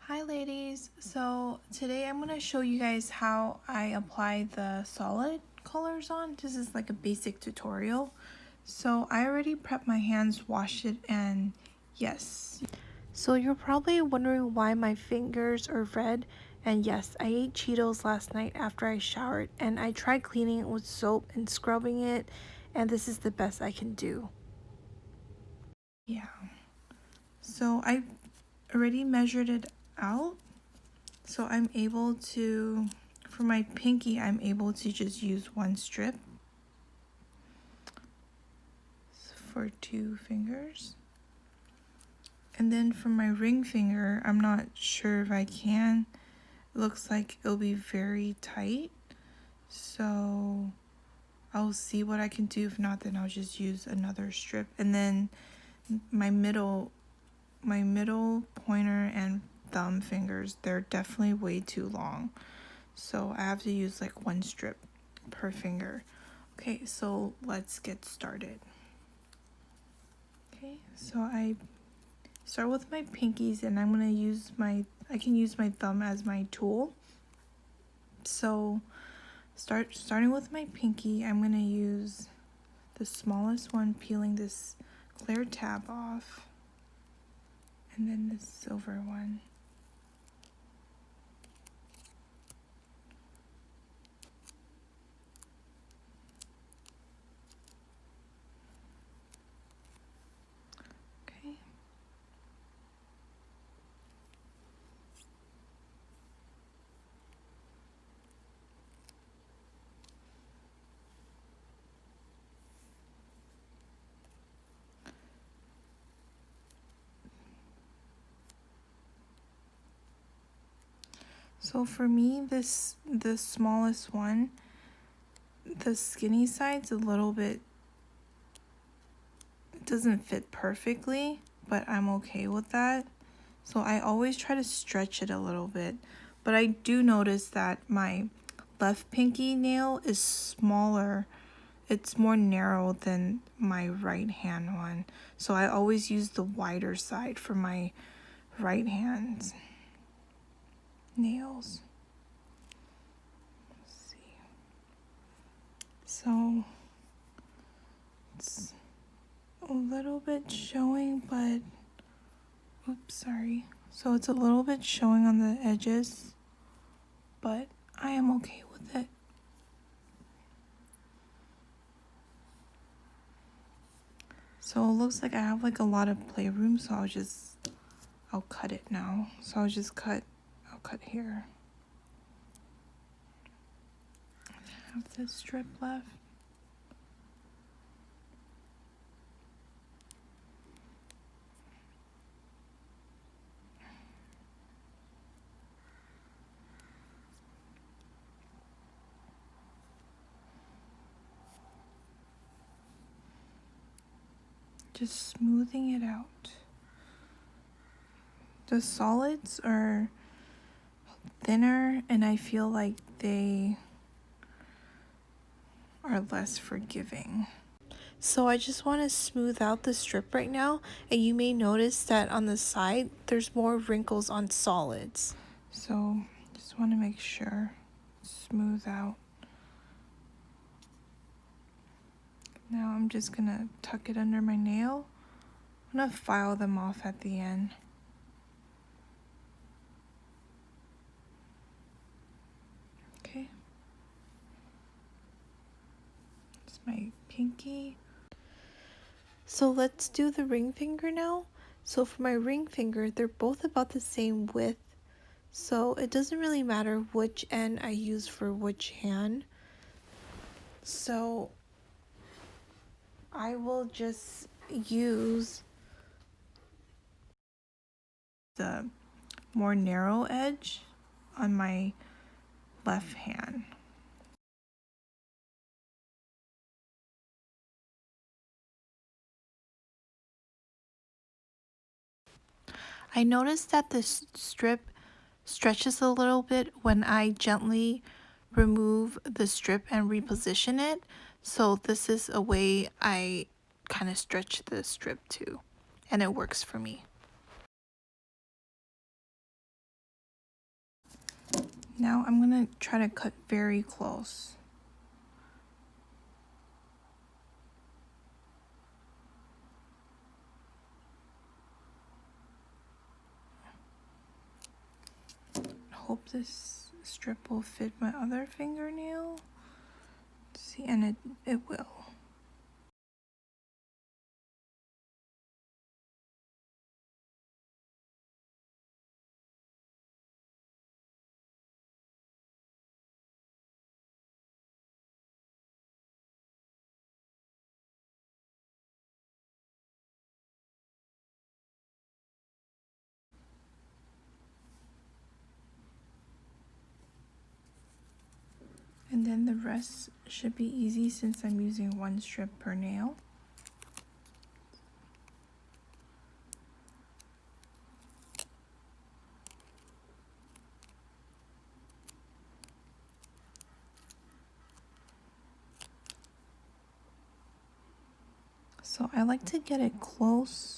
Hi ladies, so today I'm going to show you guys how I apply the solid colors on. This is like a basic tutorial. So I already prepped my hands, washed it, and yes. So you're probably wondering why my fingers are red, and yes, I ate Cheetos last night after I showered, and I tried cleaning it with soap and scrubbing it, and this is the best I can do. Yeah. So I already measured it out. So I'm able to, for my pinky, I'm able to just use one strip for 2 fingers. And then for my ring finger, I'm not sure if I can. It looks like it'll be very tight. So I'll see what I can do. If not, then I'll just use another strip. And then my middle pointer and thumb fingers, they're definitely way too long. So I have to use like 1 strip per finger. Okay, so let's get started. Okay, so I start with my pinkies, and I'm gonna use I can use my thumb as my tool. So starting with my pinky, I'm gonna use the smallest one, peeling this clear tab off, and then the silver one. Okay. So for me, the smallest one, the skinny side's a little bit, it doesn't fit perfectly, but I'm okay with that. So I always try to stretch it a little bit, but I do notice that my left pinky nail is smaller. It's more narrow than my right hand one. So I always use the wider side for my right hand nails. Let's see. So it's a little bit showing, but oops, sorry. So it's a little bit showing on the edges, but I am okay with it. So it looks like I have like a lot of playroom, so I'll cut it now. So I'll cut here. I have this strip left. Just smoothing it out. The solids are thinner, and I feel like they are less forgiving. So I just want to smooth out the strip right now, and you may notice that on the side there's more wrinkles on solids. So just want to make sure, smooth out. Now I'm just gonna tuck it under my nail. I'm gonna file them off at the end. Okay. It's my pinky. So let's do the ring finger now. So for my ring finger, they're both about the same width. So it doesn't really matter which end I use for which hand. So I will just use the more narrow edge on my left hand. I noticed that this strip stretches a little bit when I gently remove the strip and reposition it. So this is a way I kind of stretch the strip too, and it works for me. Now I'm gonna try to cut very close. Hope this strip will fit my other fingernail. See, and it will. And then the rest should be easy since I'm using one strip per nail. So I like to get it close.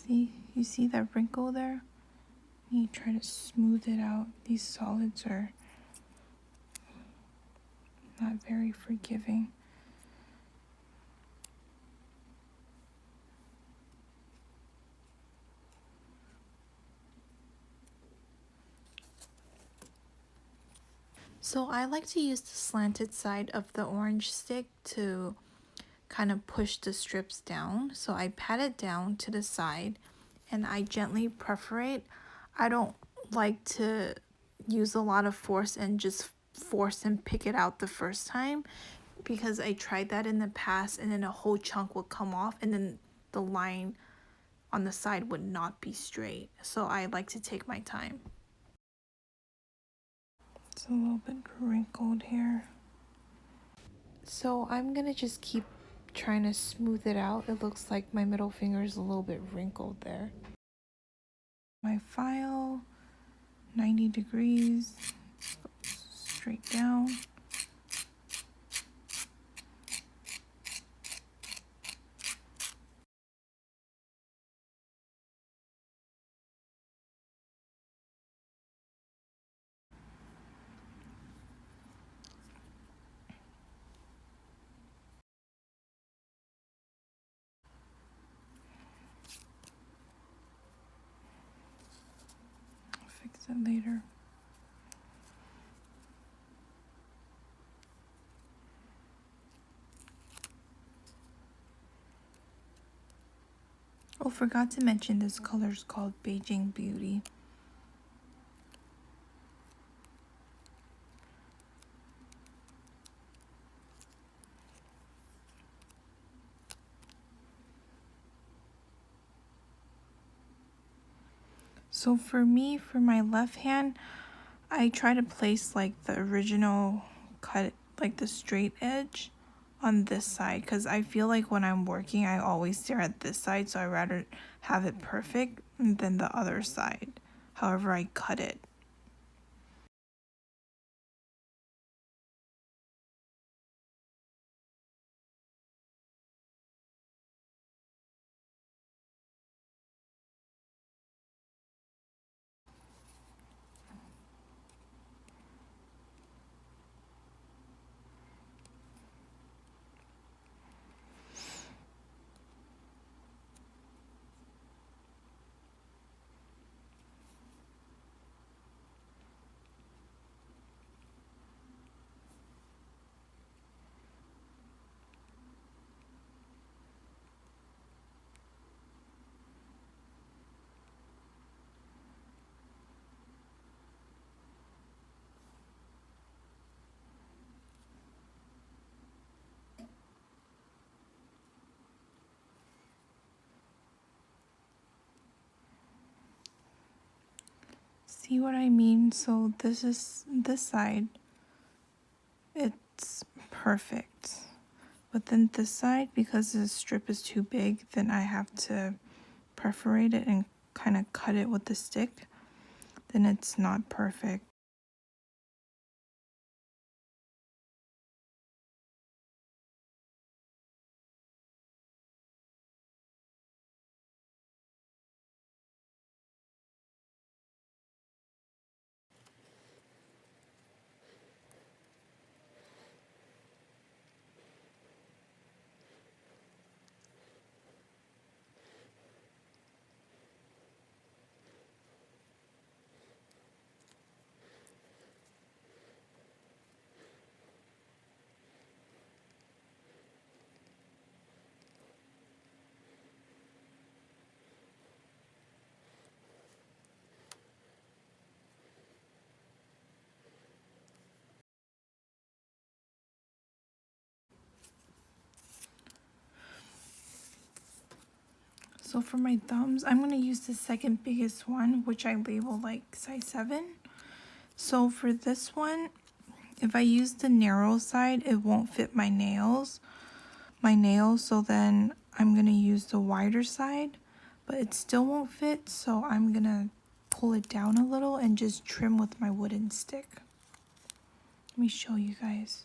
See, you see that wrinkle there? You try to smooth it out. These solids are not very forgiving. So I like to use the slanted side of the orange stick to kind of push the strips down. So I pat it down to the side and I gently perforate. I don't like to use a lot of force and just force and pick it out the first time, because I tried that in the past and then a whole chunk would come off and then the line on the side would not be straight. So I like to take my time. It's a little bit wrinkled here. So I'm gonna just keep trying to smooth it out. It looks like my middle finger is a little bit wrinkled there. My file, 90 degrees, straight down. I'll fix it later. Oh, forgot to mention this color is called Beijing Beauty. So for me, for my left hand, I try to place like the original cut, like the straight edge on this side, because I feel like when I'm working, I always stare at this side, so I rather have it perfect than the other side, however I cut it. See what I mean? So this is this side, it's perfect. But then this side, because the strip is too big, then I have to perforate it and kind of cut it with the stick. Then it's not perfect. So for my thumbs, I'm going to use the second biggest one, which I label like size 7. So for this one, if I use the narrow side, it won't fit my nails. So then I'm going to use the wider side, but it still won't fit. So I'm going to pull it down a little and just trim with my wooden stick. Let me show you guys.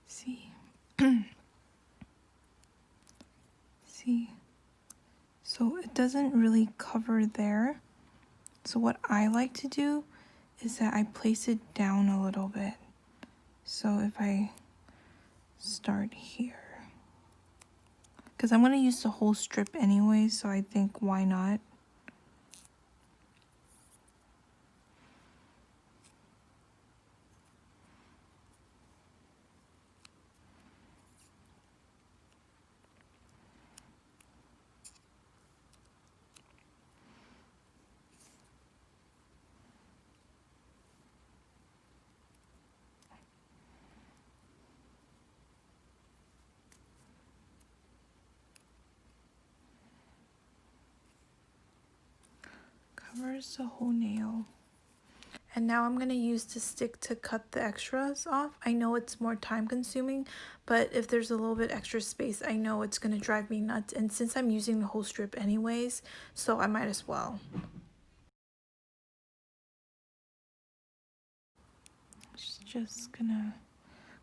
See? See? So it doesn't really cover there. So what I like to do is that I place it down a little bit. So if I start here, because I'm going to use the whole strip anyway, so I think why not? Covers the whole nail. And now I'm going to use the stick to cut the extras off. I know it's more time consuming, but if there's a little bit extra space, I know it's going to drive me nuts. And since I'm using the whole strip anyways, so I might as well. Just gonna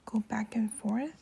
go back and forth.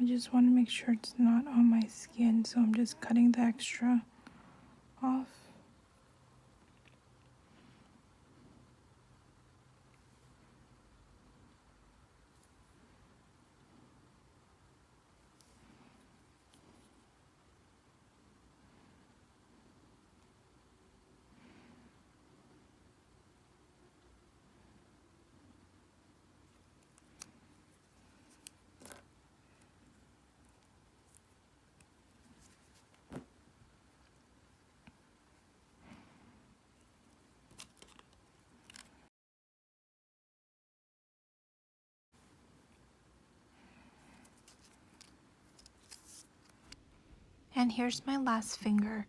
I just want to make sure it's not on my skin, so I'm just cutting the extra off. And here's my last finger.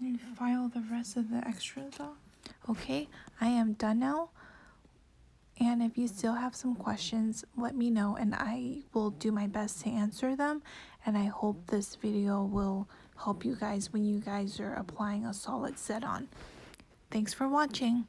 and file the rest of the extras off. Okay, I am done now. And if you still have some questions, let me know and I will do my best to answer them. And I hope this video will help you guys when you guys are applying a solid set on. Thanks for watching.